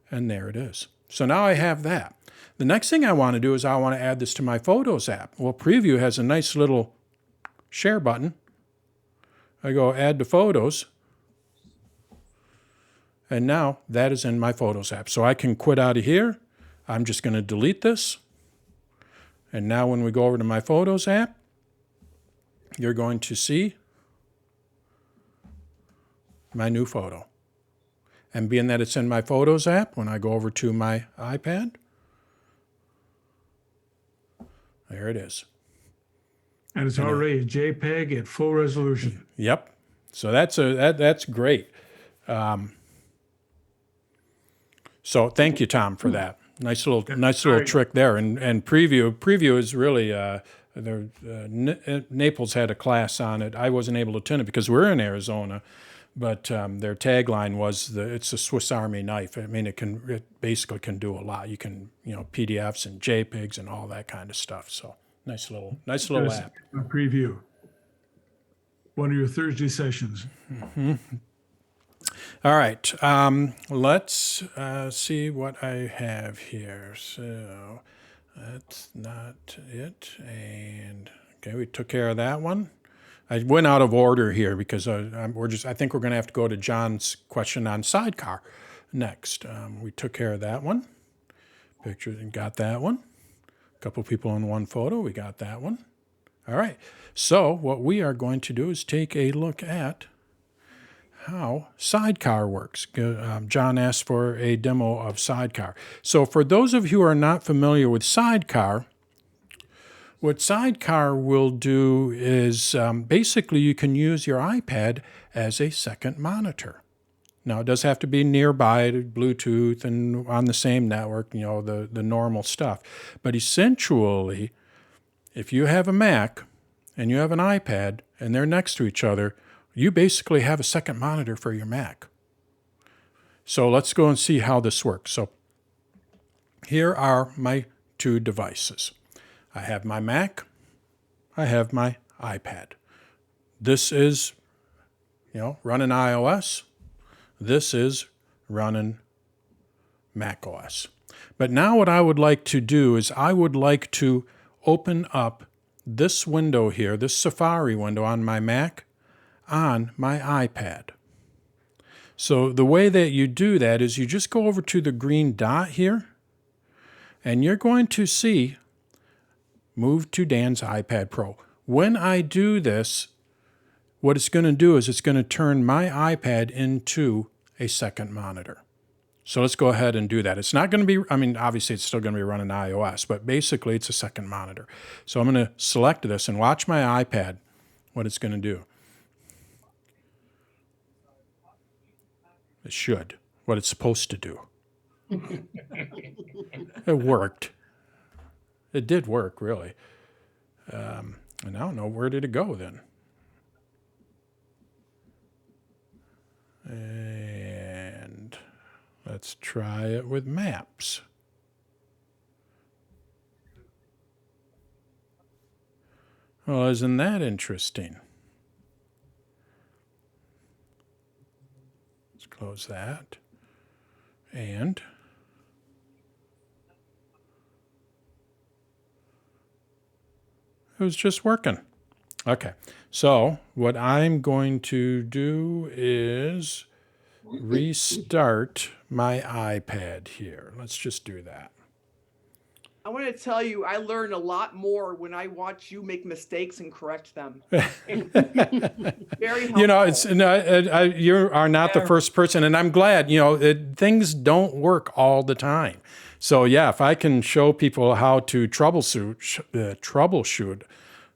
and there it is. So now I have that. The next thing I want to do is I want to add this to my Photos app. Well, Preview has a nice little share button. I go Add to Photos, and now that is in my Photos app. So I can quit out of here. I'm just going to delete this. And now when we go over to my Photos app, you're going to see my new photo. And being that it's in my Photos app, when I go over to my iPad, there it is. And it's already a JPEG at full resolution. Yep. So that's great. So thank you, Tom, for that. Nice little trick there. And preview is really Naples had a class on it. I wasn't able to attend it because we're in Arizona. But their tagline was it's a Swiss Army knife. I mean, it basically can do a lot. You can, PDFs and JPEGs and all that kind of stuff. So nice little app. A preview. One of your Thursday sessions. Mm-hmm. All right. Let's see what I have here. So that's not it. And okay, we took care of that one. I went out of order here because I think we're going to have to go to John's question on Sidecar next. We took care of that one. Pictures and got that one. A couple people in one photo. We got that one. All right. So what we are going to do is take a look at how Sidecar works. John asked for a demo of Sidecar. So for those of you who are not familiar with Sidecar, what Sidecar will do is basically you can use your iPad as a second monitor. Now, it does have to be nearby, Bluetooth and on the same network, the normal stuff. But essentially, if you have a Mac and you have an iPad and they're next to each other, you basically have a second monitor for your Mac. So let's go and see how this works. So here are my two devices. I have my Mac. I have my iPad. This is, running iOS. This is running Mac OS. But now what I would like to do is I would like to open up this window here, this Safari window on my Mac, on my iPad. So the way that you do that is you just go over to the green dot here, and you're going to see Move to Dan's iPad Pro. When I do this, what it's going to do is it's going to turn my iPad into a second monitor. So let's go ahead and do that. It's not going to be, obviously it's still going to be running iOS, but basically it's a second monitor. So I'm going to select this and watch my iPad, what it's going to do. It should, what it's supposed to do. It worked. It did work, really. And I don't know, where did it go then? And let's try it with maps. Well, isn't that interesting? Let's close that. And it was just working. Okay, so what I'm going to do is restart my iPad here. Let's just do that. I want to tell you, I learn a lot more when I watch you make mistakes and correct them. Very helpful. You are not the first person, and I'm glad. Things don't work all the time. So yeah, if I can show people how to troubleshoot,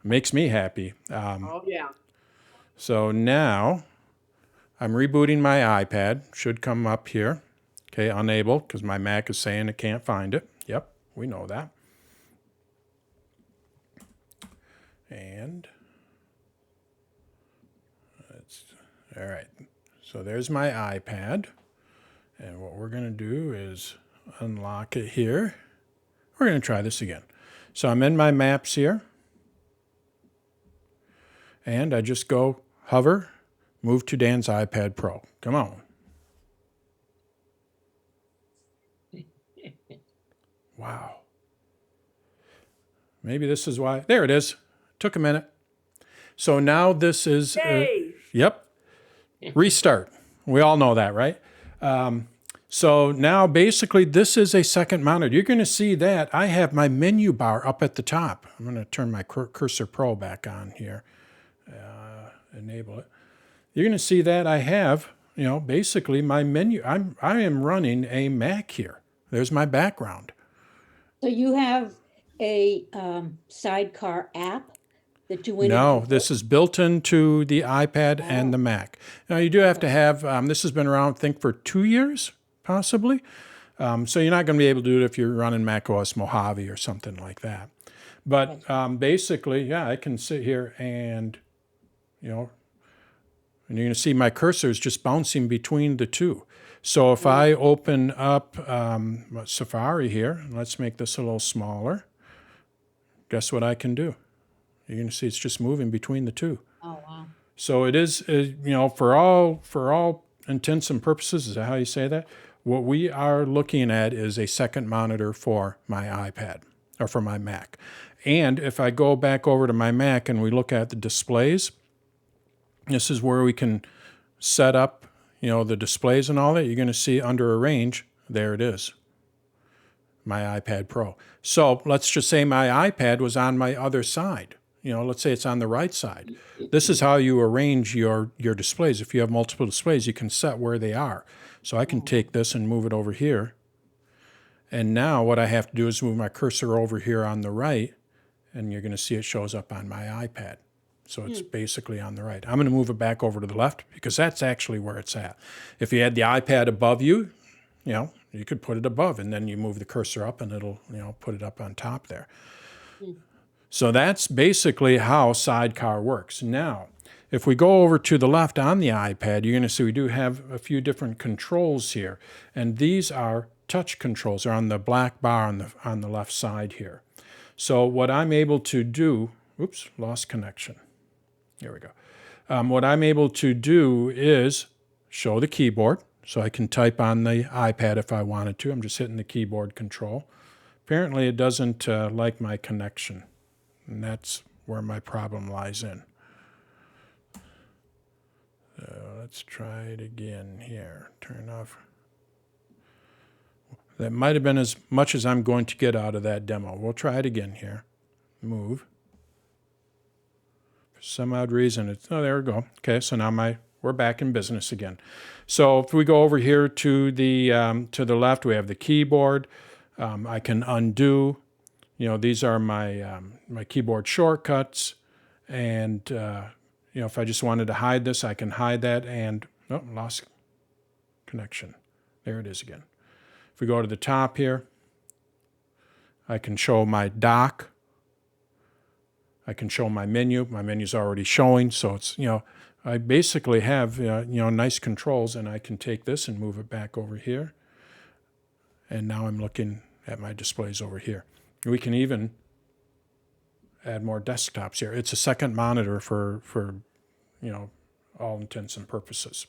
makes me happy. Oh yeah. So now I'm rebooting my iPad. Should come up here. Okay, unable because my Mac is saying it can't find it. Yep, we know that. And all right. So there's my iPad. And what we're going to do is unlock it here. We're going to try this again. So I'm in my maps here. And I just go hover, move to Dan's iPad Pro. Come on. Wow. Maybe this is why. There it is. Took a minute. So now this is, yep, restart. We all know that, right? So now basically this is a second monitor. You're going to see that I have my menu bar up at the top. I'm going to turn my Cursor Pro back on here. Enable it. You're going to see that I have, basically my menu. I am running a Mac here. There's my background. So you have a Sidecar app that you went No, into? this is built into the iPad and the Mac. Now you do have to have, this has been around, I think, for 2 years, possibly. So you're not going to be able to do it if you're running macOS Mojave or something like that. But basically, yeah, I can sit here and, and you're going to see my cursor is just bouncing between the two. So if I open up Safari here, let's make this a little smaller. Guess what I can do? You're going to see it's just moving between the two. Oh, wow. So it is, for all intents and purposes, is that how you say that? What we are looking at is a second monitor for my iPad or for my Mac. And if I go back over to my Mac and we look at the displays, this is where we can set up, the displays and all that. You're going to see under Arrange, there it is, my iPad Pro. So let's just say my iPad was on my other side. Let's say it's on the right side. This is how you arrange your displays. If you have multiple displays, you can set where they are. So I can take this and move it over here. And now what I have to do is move my cursor over here on the right, and you're going to see it shows up on my iPad. So it's basically on the right. I'm going to move it back over to the left because that's actually where it's at. If you had the iPad above you, you could put it above, and then you move the cursor up and it'll, put it up on top there. So that's basically how Sidecar works. Now, if we go over to the left on the iPad, you're going to see we do have a few different controls here. And these are touch controls. They're on the black bar on the left side here. So what I'm able to do, oops, lost connection. There we go. What I'm able to do is show the keyboard. So I can type on the iPad if I wanted to. I'm just hitting the keyboard control. Apparently it doesn't like my connection. And that's where my problem lies in. So let's try it again here. Turn off. That might have been as much as I'm going to get out of that demo. We'll try it again here. Move. For some odd reason, there we go. Okay, so now we're back in business again. So if we go over here to the left, we have the keyboard. I can undo. These are my my keyboard shortcuts, and if I just wanted to hide this, I can hide that. And lost connection. There it is again. If we go to the top here, I can show my dock. I can show my menu. My menu's already showing, so it's I basically have nice controls, and I can take this and move it back over here. And now I'm looking at my displays over here. We can even add more desktops here. It's a second monitor for all intents and purposes.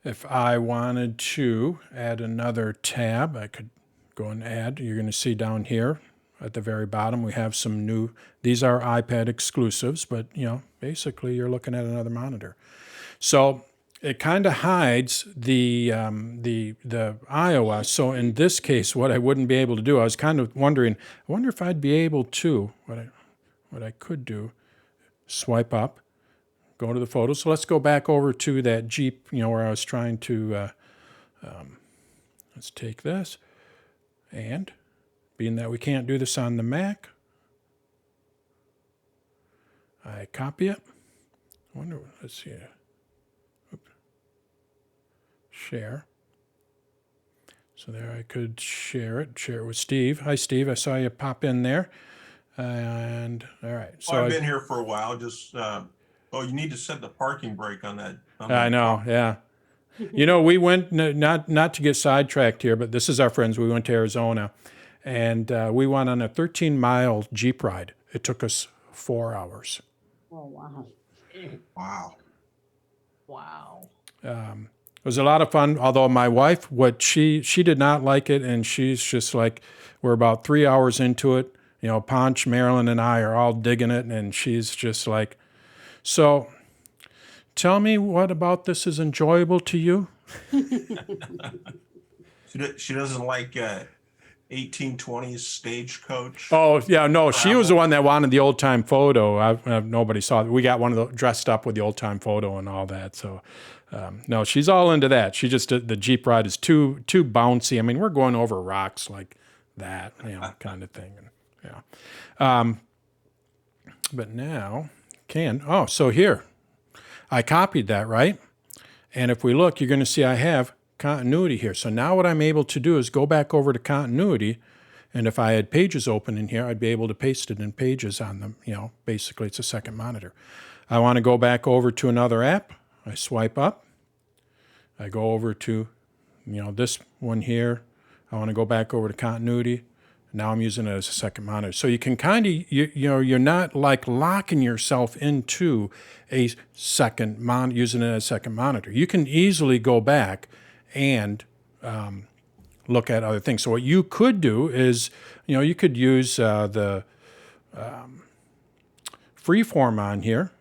If I wanted to add another tab, I could go and add. You're going to see down here at the very bottom, we have some new, these are iPad exclusives, but basically you're looking at another monitor. So it kind of hides the iOS. So in this case, what I wouldn't be able to do, I was kind of wondering, I wonder if I'd be able to, what I could do, swipe up, go to the photos. So let's go back over to that Jeep, where I was trying to, let's take this, and being that we can't do this on the Mac, I copy it. I wonder, let's see. Oops. Share. So there I could share it with Steve. Hi, Steve. I saw you pop in there. And all right. So I've been here for a while. Just, you need to set the parking brake on that. I know. Yeah. We went, not to get sidetracked here, but this is our friends. We went to Arizona, and we went on a 13-mile Jeep ride. It took us 4 hours. Oh, wow. Wow. Wow. It was a lot of fun, although my wife, she did not like it, and she's just like, we're about 3 hours into it. Ponch, Marilyn, and I are all digging it, and she's just like, so tell me what about this is enjoyable to you? She doesn't like 1820s stagecoach. Oh, yeah, no, she was the one that wanted the old-time photo. Nobody saw it. We got one of the dressed up with the old-time photo and all that. So, no, she's all into that. She just, the Jeep ride is too bouncy. I mean, we're going over rocks like that, kind of thing. But now, so here, I copied that, right? And if we look, you're going to see I have continuity here. So now what I'm able to do is go back over to continuity, and if I had Pages open in here, I'd be able to paste it in Pages on them. Basically it's a second monitor. I want to go back over to another app. I swipe up. I go over to, this one here. I want to go back over to continuity. Now I'm using it as a second monitor. So you can kind of, you're not like locking yourself into a second using it as a second monitor. You can easily go back and look at other things. So what you could do is, you could use the freeform on here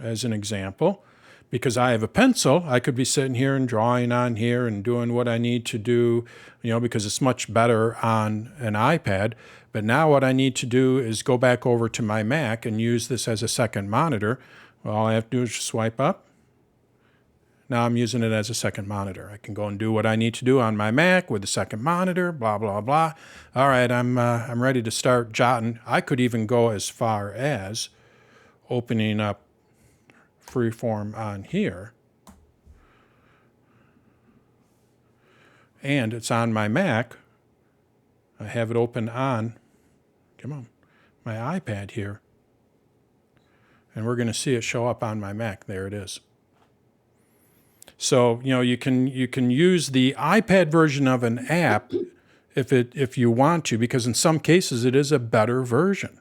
as an example. Because I have a pencil, I could be sitting here and drawing on here and doing what I need to do, because it's much better on an iPad. But now what I need to do is go back over to my Mac and use this as a second monitor. Well, all I have to do is swipe up. Now I'm using it as a second monitor. I can go and do what I need to do on my Mac with the second monitor, blah, blah, blah. All right, I'm ready to start jotting. I could even go as far as opening up freeform on here, and it's on my Mac. I have it open on, my iPad here, and we're going to see it show up on my Mac. There it is. So you can use the iPad version of an app if you want to, because in some cases it is a better version.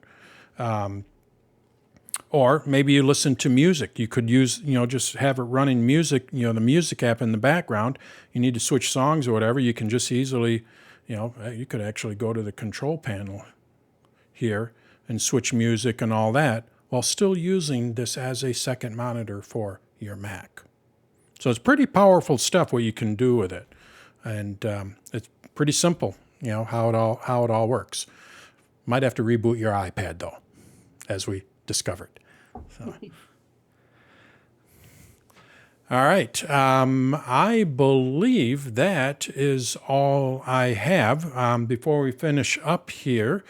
Or maybe you listen to music. You could use, just have it running music, the music app in the background. You need to switch songs or whatever. You can just easily, you could actually go to the control panel here and switch music and all that while still using this as a second monitor for your Mac. So it's pretty powerful stuff what you can do with it. And it's pretty simple, how it all works. Might have to reboot your iPad though, as we discovered. So. All right. I believe that is all I have. Before we finish up here,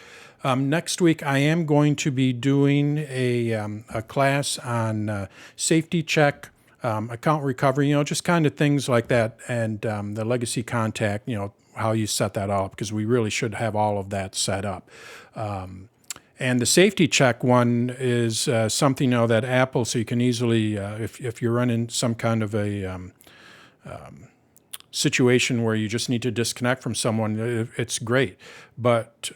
next week I am going to be doing a class on safety check, account recovery, just kind of things like that, and the legacy contact, how you set that up, because we really should have all of that set up. And the safety check one is something that Apple, so you can easily, if you're running some kind of a situation where you just need to disconnect from someone, it's great. But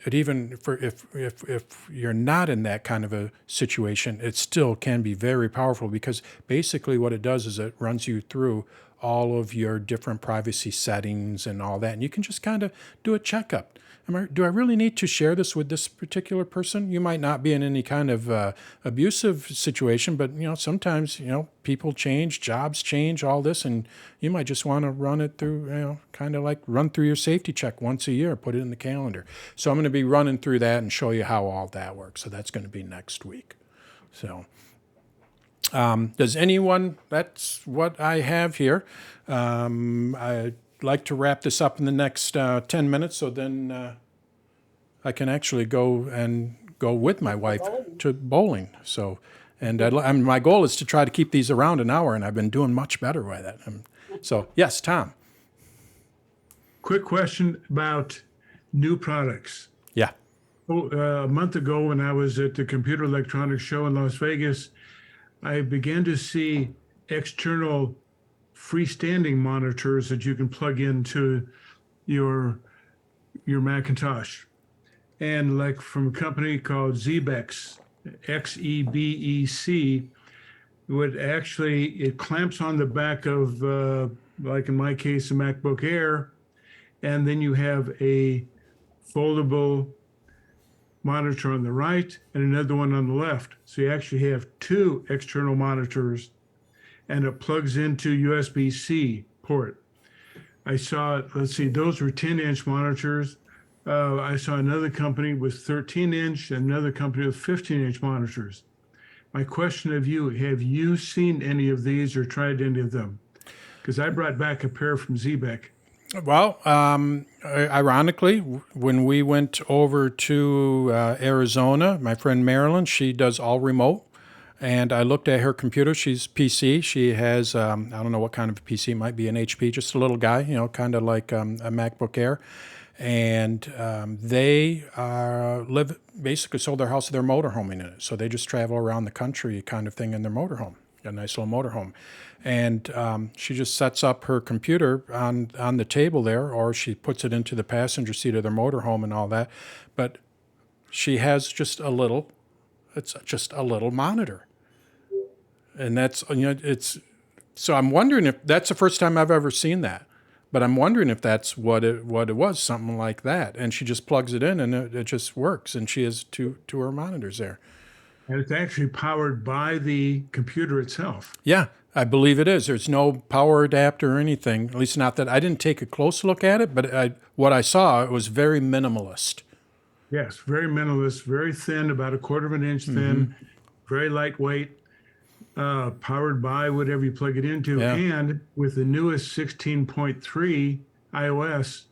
it even for if you're not in that kind of a situation, it still can be very powerful, because basically what it does is it runs you through all of your different privacy settings and all that, and you can just kind of do a checkup. Do I really need to share this with this particular person? You might not be in any kind of abusive situation, but sometimes people change, jobs change, all this, and you might just want to run it through, kind of like run through your safety check once a year, put it in the calendar. So I'm going to be running through that and show you how all that works. So that's going to be next week. So does anyone? That's what I have here. I'd like to wrap this up in the next 10 minutes, so then I can actually go with my wife to bowling. So, and my goal is to try to keep these around an hour, and I've been doing much better with that. So, yes, Tom. Quick question about new products. Yeah. A month ago, when I was at the Computer Electronics Show in Las Vegas, I began to see external freestanding monitors that you can plug into your Macintosh, and like from a company called Xebec, Xebec, it clamps on the back of like in my case a MacBook Air, and then you have a foldable monitor on the right and another one on the left, so you actually have two external monitors, and it plugs into USB-C port. I saw, let's see, those were 10-inch monitors. I saw another company with 13-inch and another company with 15-inch monitors. My question of you, have you seen any of these or tried any of them? Because I brought back a pair from Xebec. Well, ironically, when we went over to Arizona, my friend Marilyn, she does all remote. And I looked at her computer. She's PC. She has, I don't know what kind of a PC. It might be an HP, just a little guy, kind of like a MacBook Air. And they basically sold their house, they're motorhoming in it. So they just travel around the country kind of thing in their motorhome. got a nice little motorhome. And she just sets up her computer on the table there, or she puts it into the passenger seat of their motorhome and all that. But she has it's just a little monitor. And that's, so I'm wondering if that's the first time I've ever seen that. But I'm wondering if that's what it was, something like that. And she just plugs it in and it just works. And she has two her monitors there. And it's actually powered by the computer itself. Yeah, I believe it is. There's no power adapter or anything, at least not that. I didn't take a close look at it, but what I saw, it was very minimalist. Yes, very minimalist, very thin, about a quarter of an inch thin, very lightweight, powered by whatever you plug it into. Yeah. And with the newest 16.3 iOS,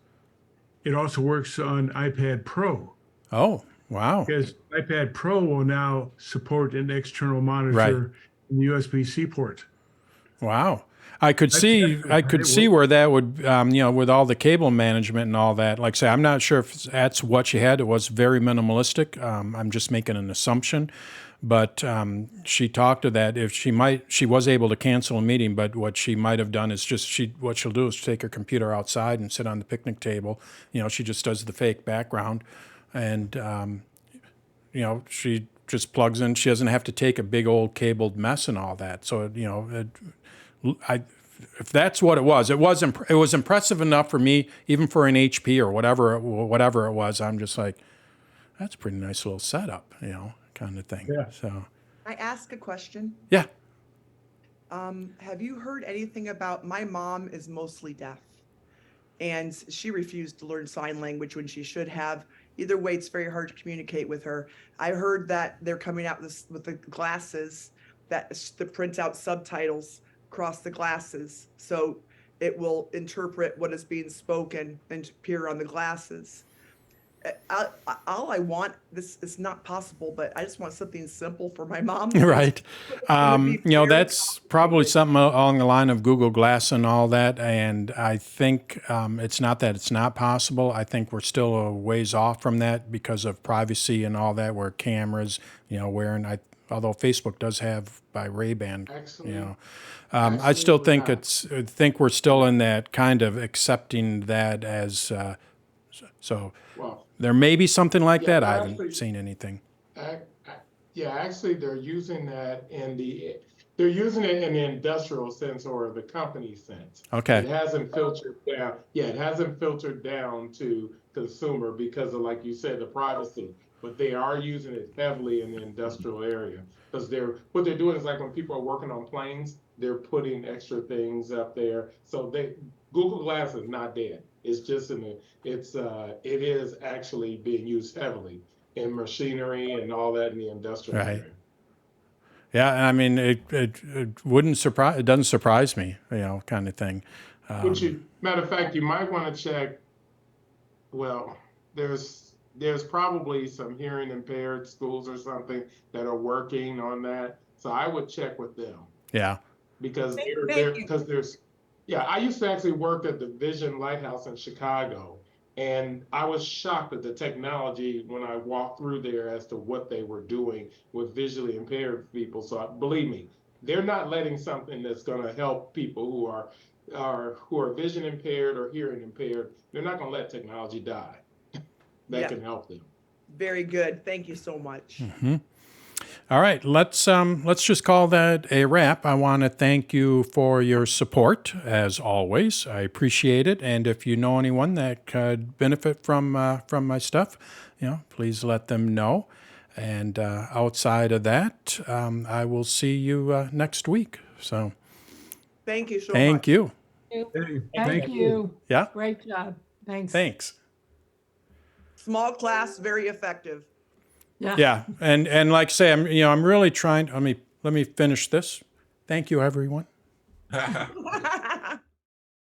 it also works on iPad Pro. Oh, wow. Because iPad Pro will now support an external monitor Right. in the USB-C port. Wow. I could see where that would, with all the cable management and all that. Like I say, I'm not sure if that's what she had. It was very minimalistic. I'm just making an assumption. But she talked to that. If she was able to cancel a meeting, but what she might have done is what she'll do is take her computer outside and sit on the picnic table. She just does the fake background. And, she just plugs in. She doesn't have to take a big old cabled mess and all that. So, if that's what it was impressive enough for me, even for an HP or whatever it was. I'm just like, that's a pretty nice little setup, kind of thing. Yeah. So, I ask a question? yeah. Have you heard anything about, my mom is mostly deaf, and she refused to learn sign language when she should have. Either way, it's very hard to communicate with her. I heard that they're coming out with the glasses that print out subtitles across the glasses, so it will interpret what is being spoken and appear on the glasses. All I want, this is not possible, but I just want something simple for my mom. Right. It would be very That's probably something along the line of Google Glass and all that. And I think it's not that it's not possible. I think we're still a ways off from that because of privacy and all that, where cameras, although Facebook does have by Ray-Ban, I still think think we're still in that kind of accepting that as, so Well, there may be something like Yeah, that. I actually- haven't seen anything. actually, they're using that they're using it in the industrial sense or the company sense. Okay. It hasn't filtered down. Yeah, it hasn't filtered down to consumer because of, like you said, the privacy. But they are using it heavily in the industrial area because what they're doing is, like, when people are working on planes, they're putting extra things up there. So Google Glass is not dead. It's just it is actually being used heavily in machinery and all that in the industrial Right. area. Yeah, and I mean, it wouldn't surprise. It doesn't surprise me, kind of thing. Matter of fact, you might want to check. Well, there's probably some hearing impaired schools or something that are working on that. So I would check with them Yeah. because Thank you. there's. Yeah, I used to actually work at the Vision Lighthouse in Chicago, and I was shocked at the technology when I walked through there as to what they were doing with visually impaired people. So believe me, they're not letting something that's going to help people who are vision impaired or hearing impaired. They're not going to let technology die. That Yeah. can help them. Very good. Thank you so much. All right, let's just call that a wrap. I want to thank you for your support, as always. I appreciate it. And if you know anyone that could benefit from my stuff, please let them know. And outside of that, I will see you next week. So Thank you so much. thank you. Hey, Thank you. Yeah, Great job. Thanks. thanks. Small class, very effective. Yeah, and like I say, I'm really trying. Let me finish this. Thank you, everyone.